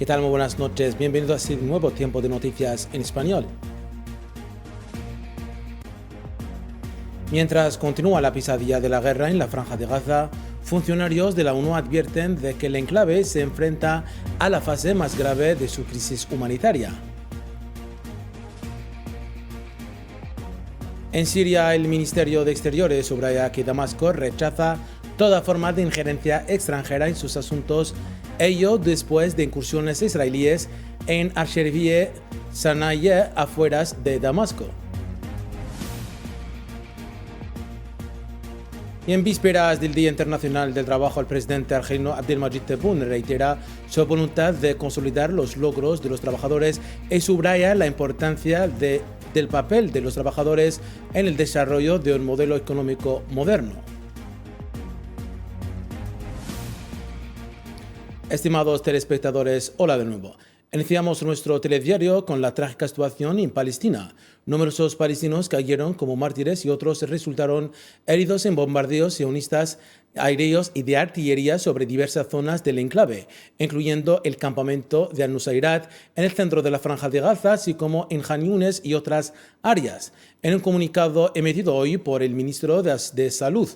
¿Qué tal? Muy buenas noches. Bienvenidos a este nuevo tiempo de noticias en español. Mientras continúa la pesadilla de la guerra en la Franja de Gaza, funcionarios de la ONU advierten de que el enclave se enfrenta a la fase más grave de su crisis humanitaria. En Siria, el Ministerio de Exteriores subraya que Damasco rechaza toda forma de injerencia extranjera en sus asuntos, ello después de incursiones israelíes en Al-Sherifiyeh, Sanaya, afueras de Damasco. Y en vísperas del Día Internacional del Trabajo, el presidente argelino Abdelmadjid Tebboune reitera su voluntad de consolidar los logros de los trabajadores y subraya la importancia del papel de los trabajadores en el desarrollo de un modelo económico moderno. Estimados telespectadores, hola de nuevo. Iniciamos nuestro telediario con la trágica situación en Palestina. Numerosos palestinos cayeron como mártires y otros resultaron heridos en bombardeos sionistas aéreos y de artillería sobre diversas zonas del enclave, incluyendo el campamento de Al-Nusayrat en el centro de la Franja de Gaza, así como en Khan Yunis y otras áreas. En un comunicado emitido hoy por el ministro de Salud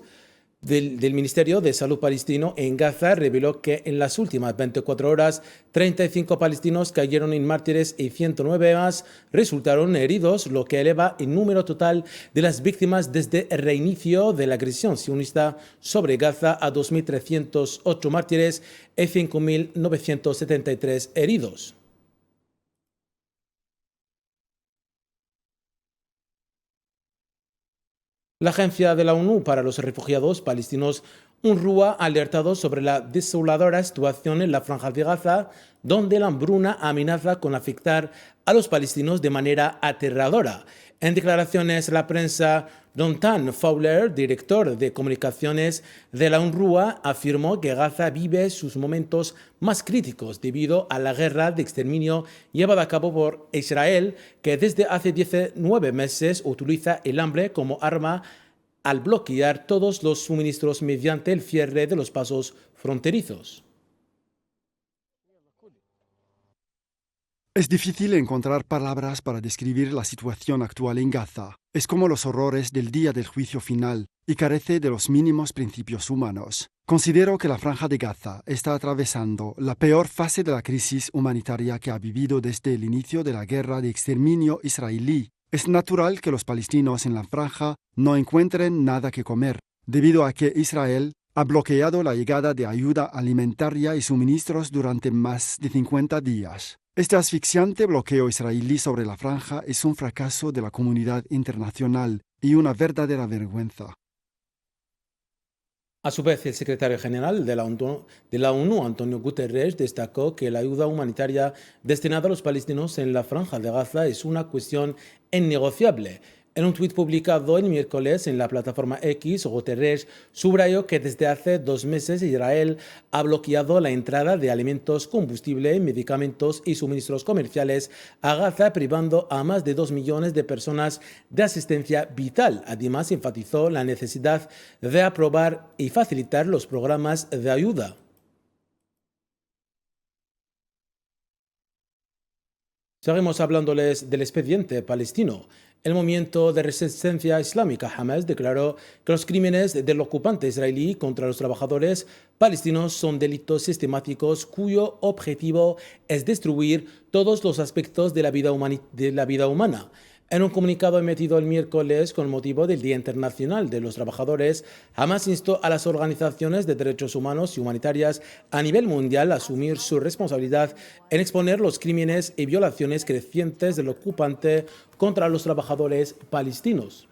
del Ministerio de Salud palestino en Gaza, reveló que en las últimas 24 horas 35 palestinos cayeron en mártires y 109 más resultaron heridos, lo que eleva el número total de las víctimas desde el reinicio de la agresión sionista sobre Gaza a 2.308 mártires y 5.973 heridos. La Agencia de la ONU para los Refugiados Palestinos, UNRWA, ha alertado sobre la desoladora situación en la Franja de Gaza, donde la hambruna amenaza con afectar a los palestinos de manera aterradora. En declaraciones a la prensa, Dontan Fowler, director de comunicaciones de la UNRWA, afirmó que Gaza vive sus momentos más críticos debido a la guerra de exterminio llevada a cabo por Israel, que desde hace 19 meses utiliza el hambre como arma al bloquear todos los suministros mediante el cierre de los pasos fronterizos. Es difícil encontrar palabras para describir la situación actual en Gaza. Es como los horrores del día del juicio final y carece de los mínimos principios humanos. Considero que la Franja de Gaza está atravesando la peor fase de la crisis humanitaria que ha vivido desde el inicio de la guerra de exterminio israelí. Es natural que los palestinos en la franja no encuentren nada que comer, debido a que Israel ha bloqueado la llegada de ayuda alimentaria y suministros durante más de 50 días. Este asfixiante bloqueo israelí sobre la franja es un fracaso de la comunidad internacional y una verdadera vergüenza. A su vez, el secretario general de la ONU, Antonio Guterres, destacó que la ayuda humanitaria destinada a los palestinos en la Franja de Gaza es una cuestión innegociable. En un tuit publicado el miércoles en la plataforma X, Guterres subrayó que desde hace 2 meses Israel ha bloqueado la entrada de alimentos, combustible, medicamentos y suministros comerciales a Gaza, privando a más de 2 millones de personas de asistencia vital. Además, enfatizó la necesidad de aprobar y facilitar los programas de ayuda. Seguimos hablándoles del expediente palestino. El movimiento de resistencia islámica Hamas declaró que los crímenes del ocupante israelí contra los trabajadores palestinos son delitos sistemáticos cuyo objetivo es destruir todos los aspectos de la vida humana. En un comunicado emitido el miércoles con motivo del Día Internacional de los Trabajadores, Hamas instó a las organizaciones de derechos humanos y humanitarias a nivel mundial a asumir su responsabilidad en exponer los crímenes y violaciones crecientes del ocupante contra los trabajadores palestinos.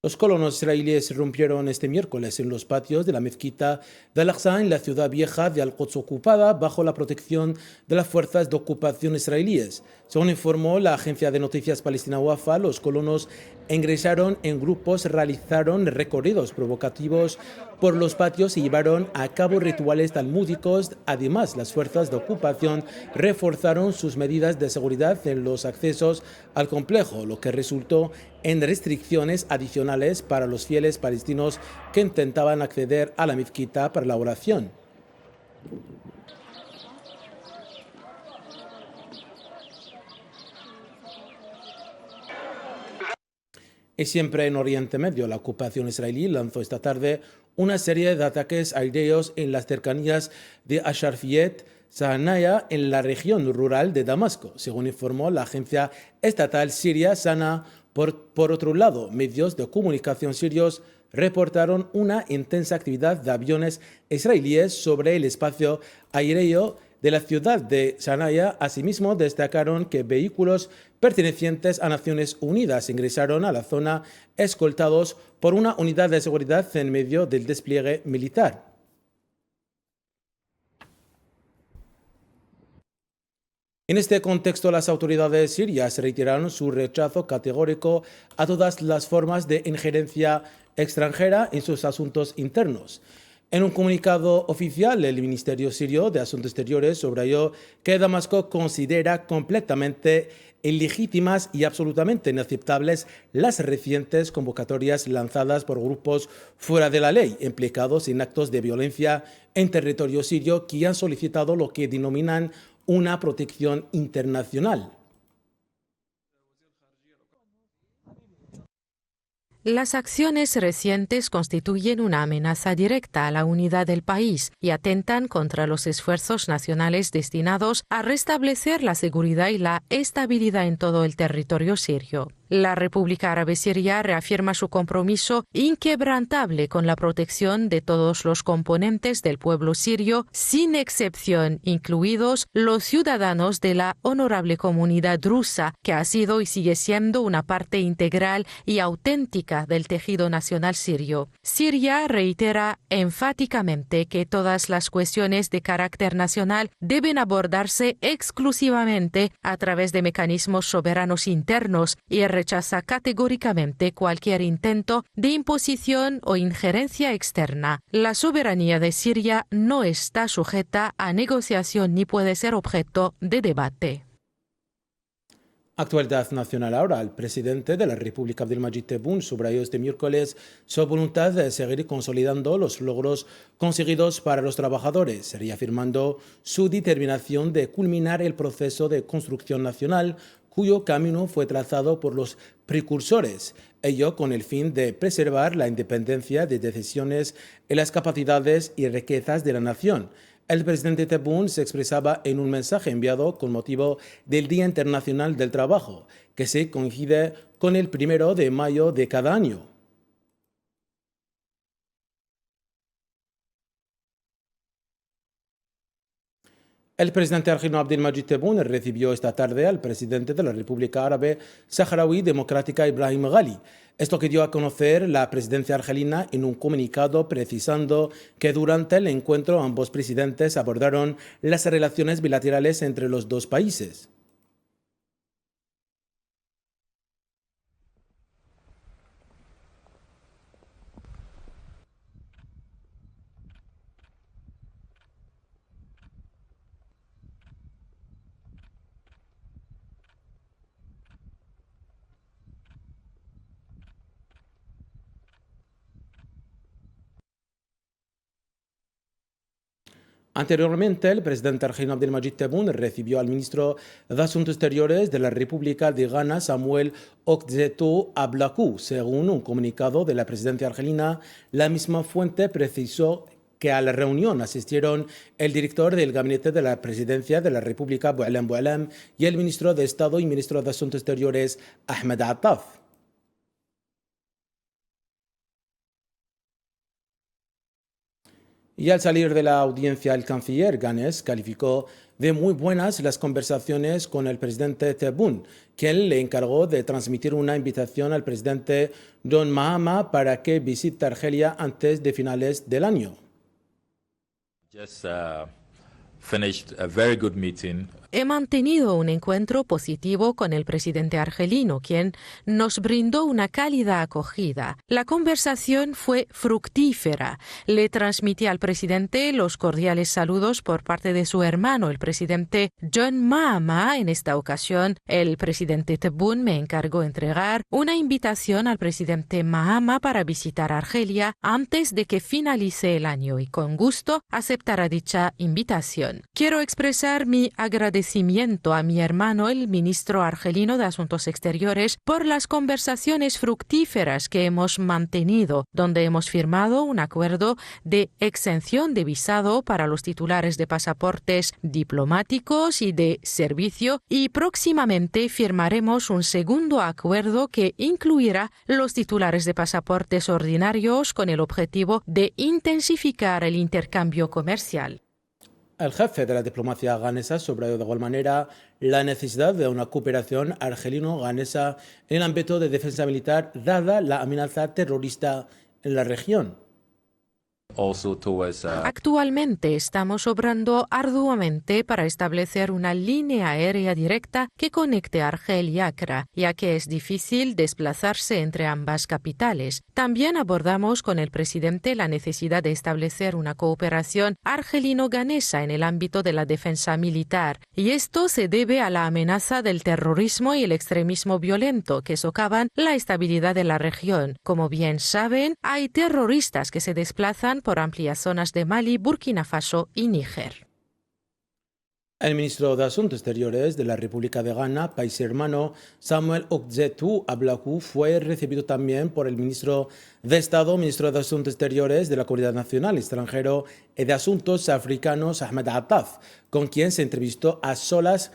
Los colonos israelíes irrumpieron este miércoles en los patios de la mezquita de Al-Aqsa en la ciudad vieja de Al-Quds ocupada bajo la protección de las fuerzas de ocupación israelíes. Según informó la agencia de noticias palestina Wafa, los colonos ingresaron en grupos, realizaron recorridos provocativos por los patios y llevaron a cabo rituales talmúdicos. Además, las fuerzas de ocupación reforzaron sus medidas de seguridad en los accesos al complejo, lo que resultó en restricciones adicionales para los fieles palestinos que intentaban acceder a la mezquita para la oración. Y siempre en Oriente Medio, la ocupación israelí lanzó esta tarde una serie de ataques aéreos en las cercanías de Asharfiyet, Sanaya, en la región rural de Damasco, según informó la agencia estatal siria Sana. Por otro lado, medios de comunicación sirios reportaron una intensa actividad de aviones israelíes sobre el espacio aéreo de la ciudad de Sanaya. Asimismo, destacaron que vehículos pertenecientes a Naciones Unidas ingresaron a la zona escoltados por una unidad de seguridad en medio del despliegue militar. En este contexto, las autoridades sirias retiraron su rechazo categórico a todas las formas de injerencia extranjera en sus asuntos internos. En un comunicado oficial, el Ministerio Sirio de Asuntos Exteriores subrayó que Damasco considera completamente ilegítimas y absolutamente inaceptables las recientes convocatorias lanzadas por grupos fuera de la ley, implicados en actos de violencia en territorio sirio, que han solicitado lo que denominan una protección internacional. Las acciones recientes constituyen una amenaza directa a la unidad del país y atentan contra los esfuerzos nacionales destinados a restablecer la seguridad y la estabilidad en todo el territorio sirio. La República Árabe Siria reafirma su compromiso inquebrantable con la protección de todos los componentes del pueblo sirio, sin excepción, incluidos los ciudadanos de la honorable comunidad drusa, que ha sido y sigue siendo una parte integral y auténtica del tejido nacional sirio. Siria reitera enfáticamente que todas las cuestiones de carácter nacional deben abordarse exclusivamente a través de mecanismos soberanos internos y rechaza categóricamente cualquier intento de imposición o injerencia externa. La soberanía de Siria no está sujeta a negociación ni puede ser objeto de debate. Actualidad nacional ahora. El presidente de la República, Abdelmadjid Tebboune, subrayó este miércoles su voluntad de seguir consolidando los logros conseguidos para los trabajadores, reafirmando su determinación de culminar el proceso de construcción nacional, cuyo camino fue trazado por los precursores, ello con el fin de preservar la independencia de decisiones y las capacidades y riquezas de la nación. El presidente Tebboune se expresaba en un mensaje enviado con motivo del Día Internacional del Trabajo, que se coincide con el 1 de mayo de cada año. El presidente argelino Abdelmadjid Tebboune recibió esta tarde al presidente de la República Árabe Saharaui Democrática, Ibrahim Ghali. Esto que dio a conocer la presidencia argelina en un comunicado, precisando que durante el encuentro ambos presidentes abordaron las relaciones bilaterales entre los dos países. Anteriormente, el presidente argelino Abdelmadjid Tebboune recibió al ministro de Asuntos Exteriores de la República de Ghana, Samuel Okdzeto Ablaku. Según un comunicado de la presidencia argelina, la misma fuente precisó que a la reunión asistieron el director del gabinete de la presidencia de la República, Boualem Boualem, y el ministro de Estado y ministro de Asuntos Exteriores, Ahmed Attaf. Y al salir de la audiencia, el canciller ghanés calificó de muy buenas las conversaciones con el presidente Tebboune, quien le encargó de transmitir una invitación al presidente John Mahama para que visite Argelia antes de finales del año. finished a very good meeting. He mantenido un encuentro positivo con el presidente argelino, quien nos brindó una cálida acogida. La conversación fue fructífera. Le transmití al presidente los cordiales saludos por parte de su hermano, el presidente John Mahama. En esta ocasión, el presidente Tebboune me encargó entregar una invitación al presidente Mahama para visitar Argelia antes de que finalice el año y con gusto aceptará dicha invitación. Quiero expresar mi agradecimiento a mi hermano, el ministro argelino de Asuntos Exteriores, por las conversaciones fructíferas que hemos mantenido, donde hemos firmado un acuerdo de exención de visado para los titulares de pasaportes diplomáticos y de servicio, y próximamente firmaremos un segundo acuerdo que incluirá los titulares de pasaportes ordinarios con el objetivo de intensificar el intercambio comercial. El jefe de la diplomacia ganesa subrayó de igual manera la necesidad de una cooperación argelino-ganesa en el ámbito de defensa militar, dada la amenaza terrorista en la región. Actualmente estamos obrando arduamente para establecer una línea aérea directa que conecte Argel y Accra, ya que es difícil desplazarse entre ambas capitales. También abordamos con el presidente la necesidad de establecer una cooperación argelino-ganesa en el ámbito de la defensa militar, y esto se debe a la amenaza del terrorismo y el extremismo violento que socavan la estabilidad de la región. Como bien saben, hay terroristas que se desplazan por amplias zonas de Mali, Burkina Faso y Níger. El ministro de Asuntos Exteriores de la República de Ghana, país hermano, Samuel Okudzeto Ablakwu, fue recibido también por el ministro de Estado, ministro de Asuntos Exteriores de la Comunidad Nacional, Extranjero y de Asuntos Africanos, Ahmed Attaf, con quien se entrevistó a solas,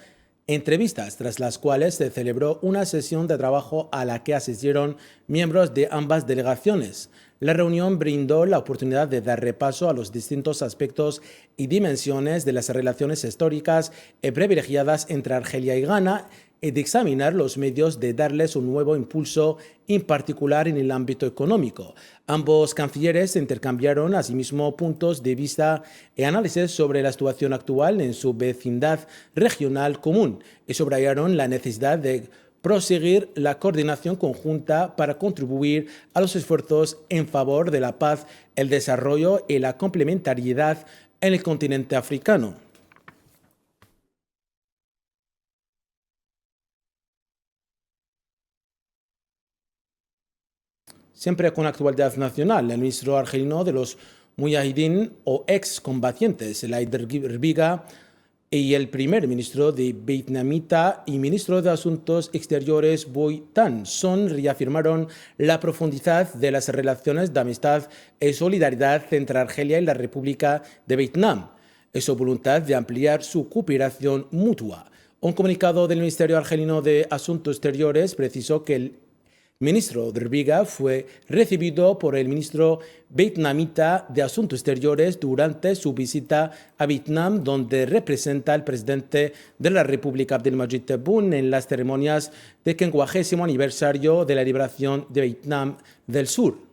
entrevistas tras las cuales se celebró una sesión de trabajo a la que asistieron miembros de ambas delegaciones. La reunión brindó la oportunidad de dar repaso a los distintos aspectos y dimensiones de las relaciones históricas y privilegiadas entre Argelia y Ghana y de examinar los medios de darles un nuevo impulso, en particular en el ámbito económico. Ambos cancilleres intercambiaron asimismo puntos de vista y análisis sobre la situación actual en su vecindad regional común y subrayaron la necesidad de proseguir la coordinación conjunta para contribuir a los esfuerzos en favor de la paz, el desarrollo y la complementariedad en el continente africano. Siempre con actualidad nacional, el ministro argelino de los Mujahideen o excombatientes, el Haider Biga, y el primer ministro de vietnamita y ministro de Asuntos Exteriores Bui Tan reafirmaron la profundidad de las relaciones de amistad y solidaridad entre Argelia y la República de Vietnam y su voluntad de ampliar su cooperación mutua. Un comunicado del Ministerio Argelino de Asuntos Exteriores precisó que el ministro Derbiga fue recibido por el ministro vietnamita de Asuntos Exteriores durante su visita a Vietnam, donde representa al presidente de la República Abdelmadjid Tebboune en las ceremonias del 50º aniversario de la liberación de Vietnam del Sur.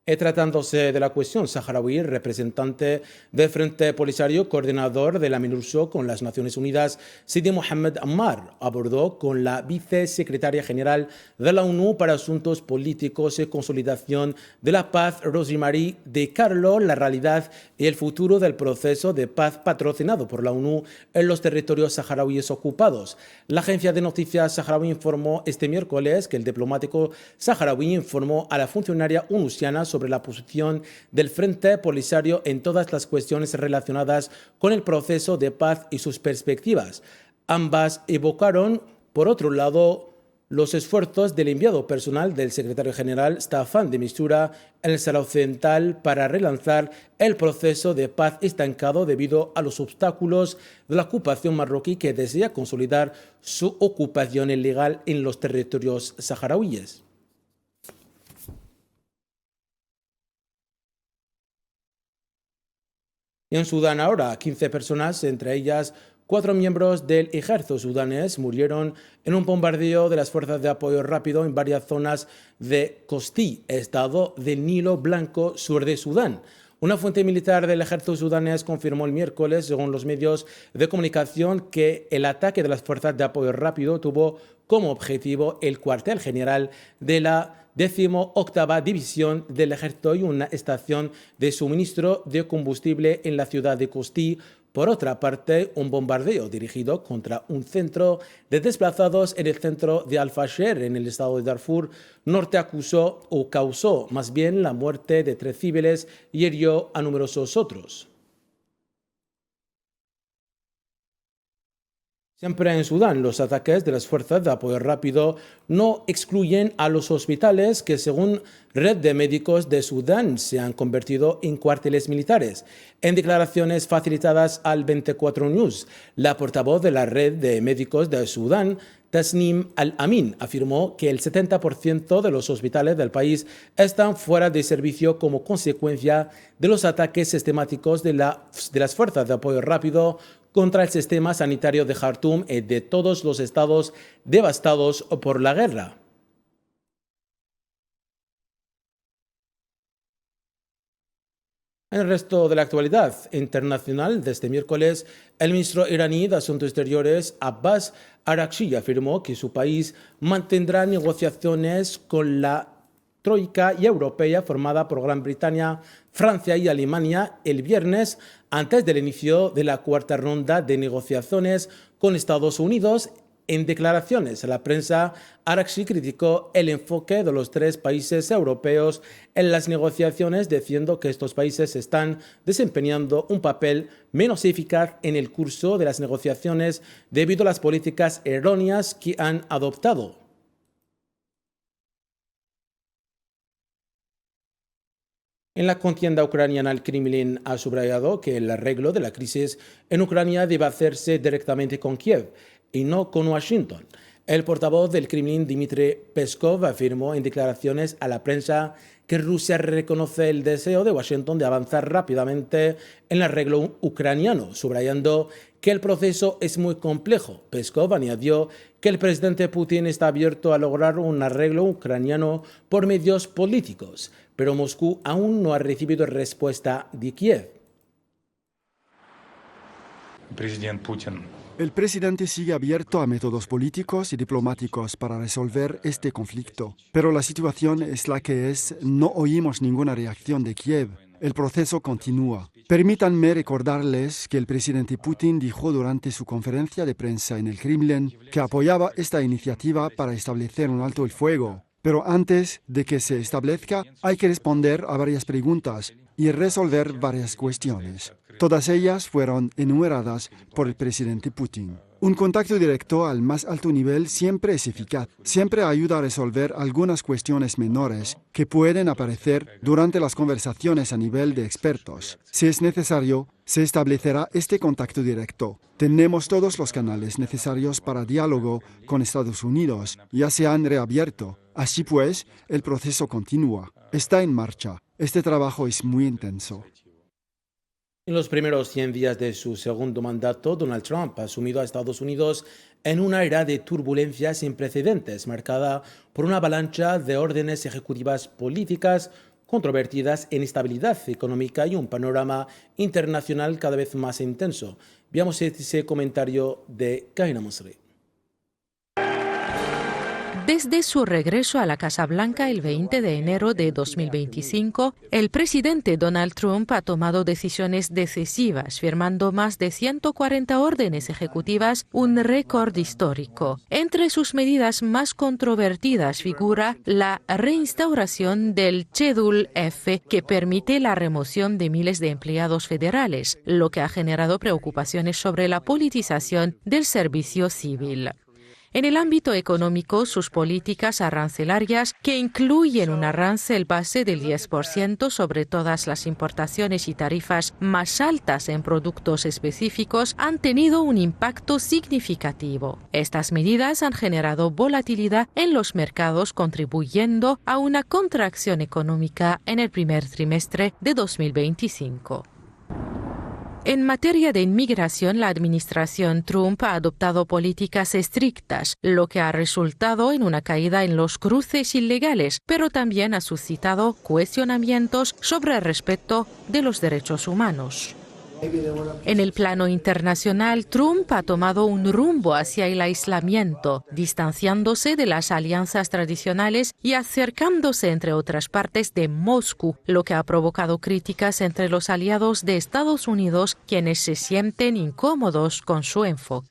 Y tratándose de la cuestión saharaui, el representante del Frente Polisario, coordinador de la MINURSO con las Naciones Unidas, Sidi Mohamed Ammar, abordó con la vicesecretaria general de la ONU para Asuntos Políticos y Consolidación de la Paz, Rosemary DiCarlo, la realidad y el futuro del proceso de paz patrocinado por la ONU en los territorios saharauis ocupados. La agencia de noticias saharaui informó este miércoles que el diplomático saharaui informó a la funcionaria onusiana sobre la posición del Frente Polisario en todas las cuestiones relacionadas con el proceso de paz y sus perspectivas. Ambas evocaron, por otro lado, los esfuerzos del enviado personal del secretario general Staffan de Mistura en el Sahara Occidental para relanzar el proceso de paz estancado debido a los obstáculos de la ocupación marroquí que desea consolidar su ocupación ilegal en los territorios saharauíes. Y en Sudán ahora, 15 personas, entre ellas 4 miembros del ejército sudanés murieron en un bombardeo de las fuerzas de apoyo rápido en varias zonas de Kosti, estado del Nilo Blanco, sur de Sudán. Una fuente militar del ejército sudanés confirmó el miércoles, según los medios de comunicación, que el ataque de las fuerzas de apoyo rápido tuvo como objetivo el cuartel general de la 18ª División del Ejército y una estación de suministro de combustible en la ciudad de Kosti. Por otra parte, un bombardeo dirigido contra un centro de desplazados en el centro de Al-Fasher, en el estado de Darfur Norte, causó más bien la muerte de 3 civiles y hirió a numerosos otros. Siempre en Sudán, los ataques de las fuerzas de apoyo rápido no excluyen a los hospitales que, según Red de Médicos de Sudán, se han convertido en cuarteles militares. En declaraciones facilitadas al 24 News, la portavoz de la Red de Médicos de Sudán, Tasnim Al-Amin, afirmó que el 70% de los hospitales del país están fuera de servicio como consecuencia de los ataques sistemáticos de las fuerzas de apoyo rápido contra el sistema sanitario de Jartum y de todos los estados devastados por la guerra. En el resto de la actualidad internacional, desde miércoles, el ministro iraní de Asuntos Exteriores, Abbas Araghchi, afirmó que su país mantendrá negociaciones con la Troika y europea formada por Gran Bretaña, Francia y Alemania el viernes, antes del inicio de la 4ª ronda de negociaciones con Estados Unidos. En declaraciones a la prensa, Araghchi criticó el enfoque de los 3 países europeos en las negociaciones, diciendo que estos países están desempeñando un papel menos eficaz en el curso de las negociaciones debido a las políticas erróneas que han adoptado. En la contienda ucraniana, el Kremlin ha subrayado que el arreglo de la crisis en Ucrania debe hacerse directamente con Kiev y no con Washington. El portavoz del Kremlin, Dmitry Peskov, afirmó en declaraciones a la prensa que Rusia reconoce el deseo de Washington de avanzar rápidamente en el arreglo ucraniano, subrayando que el proceso es muy complejo. Peskov añadió que el presidente Putin está abierto a lograr un arreglo ucraniano por medios políticos, pero Moscú aún no ha recibido respuesta de Kiev. El presidente sigue abierto a métodos políticos y diplomáticos para resolver este conflicto, pero la situación es la que es. No oímos ninguna reacción de Kiev. El proceso continúa. Permítanme recordarles que el presidente Putin dijo durante su conferencia de prensa en el Kremlin que apoyaba esta iniciativa para establecer un alto el fuego. Pero antes de que se establezca, hay que responder a varias preguntas y resolver varias cuestiones. Todas ellas fueron enumeradas por el presidente Putin. Un contacto directo al más alto nivel siempre es eficaz, siempre ayuda a resolver algunas cuestiones menores que pueden aparecer durante las conversaciones a nivel de expertos. Si es necesario, se establecerá este contacto directo. Tenemos todos los canales necesarios para diálogo con Estados Unidos, ya se han reabierto. Así pues, el proceso continúa, está en marcha. Este trabajo es muy intenso. En los primeros 100 días de su segundo mandato, Donald Trump ha sumido a Estados Unidos en una era de turbulencias sin precedentes, marcada por una avalancha de órdenes ejecutivas políticas controvertidas, inestabilidad económica y un panorama internacional cada vez más intenso. Veamos ese comentario de Kahina Mosri. Desde su regreso a la Casa Blanca el 20 de enero de 2025, el presidente Donald Trump ha tomado decisiones decisivas, firmando más de 140 órdenes ejecutivas, un récord histórico. Entre sus medidas más controvertidas figura la reinstauración del Schedule F, que permite la remoción de miles de empleados federales, lo que ha generado preocupaciones sobre la politización del servicio civil. En el ámbito económico, sus políticas arancelarias, que incluyen un arancel base del 10% sobre todas las importaciones y tarifas más altas en productos específicos, han tenido un impacto significativo. Estas medidas han generado volatilidad en los mercados, contribuyendo a una contracción económica en el primer trimestre de 2025. En materia de inmigración, la administración Trump ha adoptado políticas estrictas, lo que ha resultado en una caída en los cruces ilegales, pero también ha suscitado cuestionamientos sobre el respeto de los derechos humanos. En el plano internacional, Trump ha tomado un rumbo hacia el aislamiento, distanciándose de las alianzas tradicionales y acercándose, entre otras partes, de Moscú, lo que ha provocado críticas entre los aliados de Estados Unidos, quienes se sienten incómodos con su enfoque.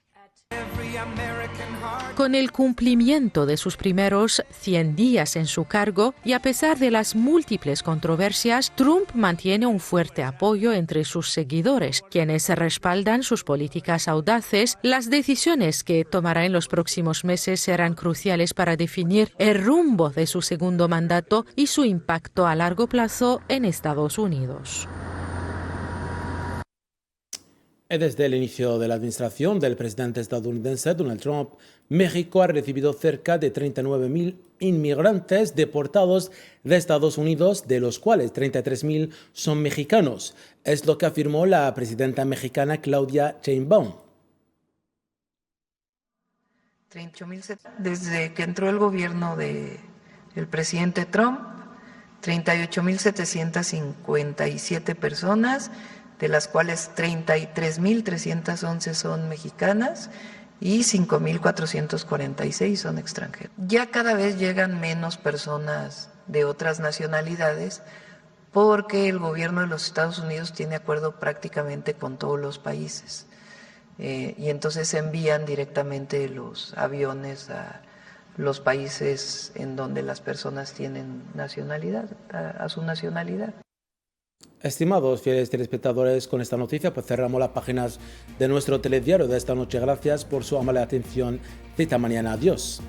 Con el cumplimiento de sus primeros 100 días en su cargo y a pesar de las múltiples controversias, Trump mantiene un fuerte apoyo entre sus seguidores, quienes respaldan sus políticas audaces. Las decisiones que tomará en los próximos meses serán cruciales para definir el rumbo de su segundo mandato y su impacto a largo plazo en Estados Unidos. Desde el inicio de la administración del presidente estadounidense Donald Trump, México ha recibido cerca de 39.000 inmigrantes deportados de Estados Unidos, de los cuales 33.000 son mexicanos. Es lo que afirmó la presidenta mexicana Claudia Sheinbaum. Desde que entró el gobierno del presidente Trump, 38.757 personas, de las cuales 33.311 son mexicanas y 5.446 son extranjeros. Ya cada vez llegan menos personas de otras nacionalidades porque el gobierno de los Estados Unidos tiene acuerdo prácticamente con todos los países y entonces se envían directamente los aviones a los países en donde las personas tienen nacionalidad, a su nacionalidad. Estimados fieles telespectadores, con esta noticia pues cerramos las páginas de nuestro telediario de esta noche. Gracias por su amable atención. Cita mañana. Adiós.